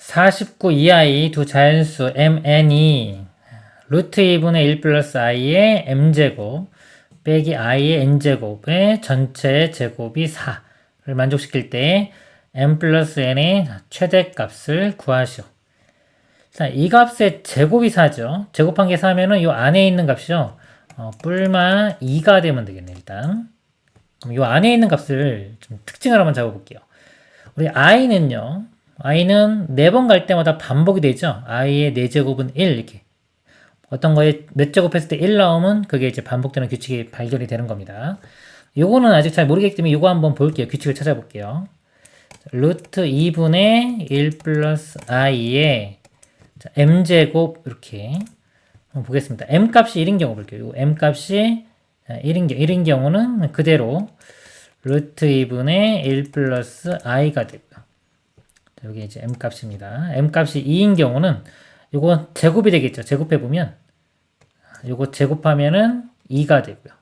49 이하의 두 자연수 mn이 루트 2분의 1 플러스 i의 m제곱 빼기 i의 n제곱의 전체 제곱이 4를 만족시킬 때 m 플러스 n의 최대값을 구하시오. 자, 이 값의 제곱이 4죠. 제곱한 게 4면은 이 안에 있는 값이요. 뿔마 2가 되면 되겠네, 일단. 그럼 이 안에 있는 값을 좀 특징을 한번 잡아볼게요. 우리 i는요. i는 4번 갈 때마다 반복이 되죠. i의 4제곱은 1 이렇게. 어떤 거에 몇 제곱했을 때 1 나오면 그게 이제 반복되는 규칙이 발견이 되는 겁니다. 요거는 아직 잘 모르겠기 때문에 요거 한번 볼게요. 규칙을 찾아볼게요. 루트 2분의 1 플러스 i의 m제곱 이렇게 한번 보겠습니다. m 값이 1인 경우 볼게요. m 값이 1인 경우는 그대로 루트 2분의 1 플러스 i가 되고요. 여기 이제 m 값입니다. m 값이 2인 경우는 요거 제곱이 되겠죠. 제곱해보면 요거 제곱하면은 2가 되고요.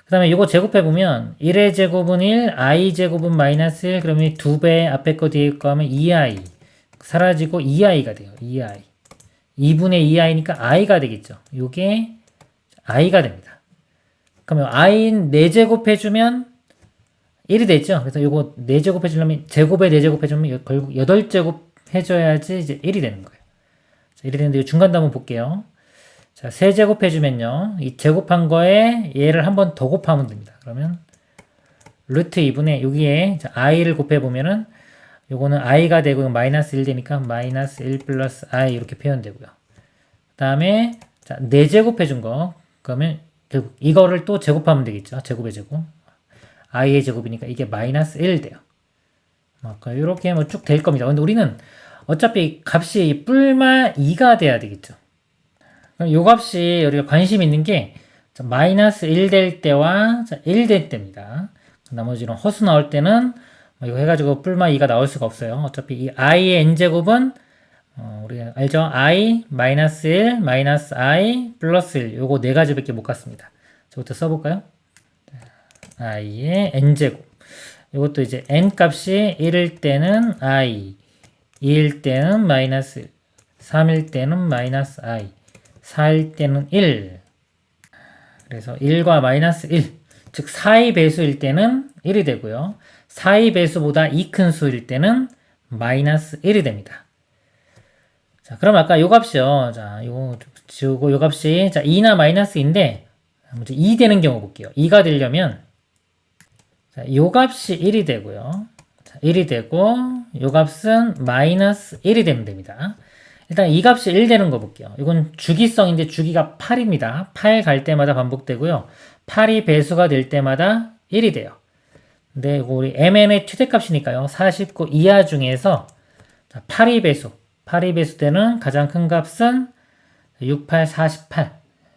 그 다음에 요거 제곱해보면 1의 제곱은 1, i 제곱은 마이너스 1, 그러면 2배 앞에 거 뒤에 거 하면 2i 사라지고 2i가 돼요. 2i 2분의 2i니까 i가 되겠죠. 요게 i가 됩니다. 그러면 i 4제곱 해주면 1이 됐죠. 그래서 요거 4제곱 해주려면 제곱에 4제곱 해주면 결국 8제곱 해줘야지 이제 1이 되는 거예요. 자, 1이 되는데 중간도 한번 볼게요. 자, 3제곱 해주면요. 이 제곱한 거에 얘를 한 번 더 곱하면 됩니다. 그러면 루트 2분의 여기에 i를 곱해보면은 요거는 i가 되고 마이너스 1 되니까 마이너스 1 플러스 i 이렇게 표현되고요. 그 다음에 4제곱 해준 거 그러면 결국 이거를 또 제곱하면 되겠죠. 제곱의 제곱. i의 제곱이니까 이게 마이너스 1 돼요. 이렇게 뭐 쭉 될 겁니다. 근데 우리는 어차피 값이 뿔마 2가 돼야 되겠죠. 그럼 요 값이 우리가 관심 있는 게 마이너스 1 될 때와 1 될 때입니다. 나머지는 허수 나올 때는 이거 해가지고 뿔마 2가 나올 수가 없어요. 어차피 이 i의 n제곱은 우리가 알죠? i 마이너스 1 마이너스 i 플러스 1 요거 4가지밖에 못 갔습니다. 저부터 써볼까요? i의 n제곱 이것도 이제 n 값이 1일 때는 i 2일 때는 마이너스 1 3일 때는 마이너스 i 4일 때는 1 그래서 1과 마이너스 1 즉 4의 배수일 때는 1이 되고요 4의 배수보다 2 큰 수일 때는 마이너스 1이 됩니다. 자, 그럼 아까 요 값이요. 자, 요 지우고 요 값이 2나 마이너스인데 먼저 2 되는 경우 볼게요. 2가 되려면 자, 요 값이 1이 되고요. 자, 1이 되고 요 값은 마이너스 1이 되면 됩니다. 일단 이 값이 1 되는 거 볼게요. 이건 주기성인데 주기가 8입니다. 8 갈 때마다 반복되고요. 8이 배수가 될 때마다 1이 돼요. 근데 우리 mn의 최대값이니까요. 49 이하 중에서 8이 배수 되는 가장 큰 값은 68, 48.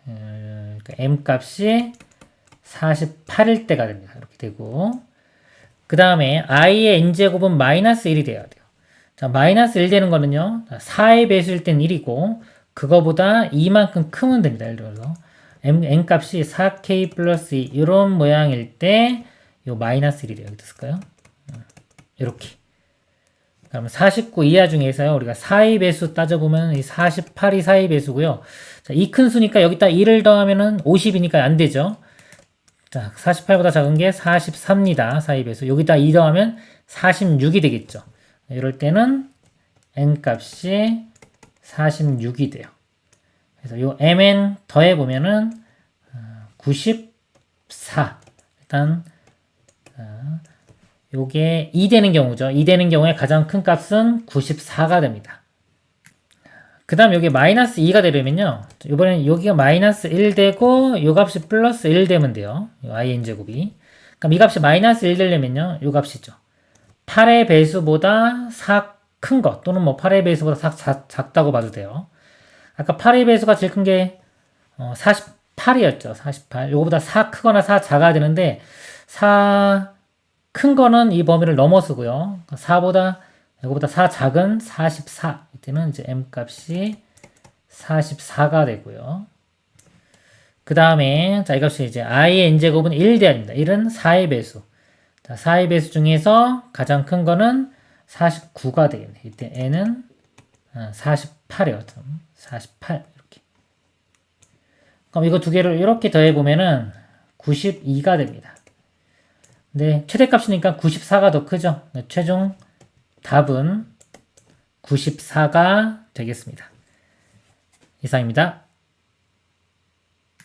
그러니까 m 값이 48일 때가 됩니다. 이렇게 되고 그 다음에 i의 n제곱은 마이너스 1이 돼야 돼요. 자, 마이너스 1 되는 거는요. 4의 배수일 땐 1이고 그거보다 2만큼 크면 됩니다. 예를 들어서 n 값이 4k 플러스 2 이런 모양일 때 요 마이너스 1이 돼요. 여기 쓸까요? 이렇게. 그러면 49 이하 중에서요. 우리가 4의 배수 따져보면 이 48이 4의 배수고요. 자, 이 큰 수니까 여기다 1을 더하면은 50이니까 안 되죠. 자, 48보다 작은 게 43입니다. 4의 배수. 여기다 2 더하면 46이 되겠죠. 이럴 때는 n 값이 46이 돼요. 그래서 요 mn 더해보면은 94. 일단 요게 2 되는 경우죠. 2 되는 경우에 가장 큰 값은 94가 됩니다. 그 다음 여기 마이너스 2가 되려면요. 이번엔 여기가 마이너스 1 되고 요 값이 플러스 1 되면 돼요. 요 in제곱이. 그럼 이 값이 마이너스 1 되려면요. 요 값이죠. 8의 배수보다 4 큰 것 또는 뭐 8의 배수보다 4 작다고 봐도 돼요. 아까 8의 배수가 제일 큰 게 48이었죠. 48. 요거보다 4 크거나 4 작아야 되는데 4 큰 거는 이 범위를 넘어서고요. 4보다 이거보다 4 작은 44. 이때는 이제 m 값이 44가 되고요. 그 다음에 자, 이 값이 이제 i의 n제곱은 1 돼야 됩니다. 1은 4의 배수. 자, 4의 배수 중에서 가장 큰 거는 49가 되겠네. 이때 n은 48이요. 48 이렇게. 그럼 이거 두 개를 이렇게 더해 보면은 92가 됩니다. 네, 최대값이니까 94가 더 크죠. 네, 최종 답은 94가 되겠습니다. 이상입니다.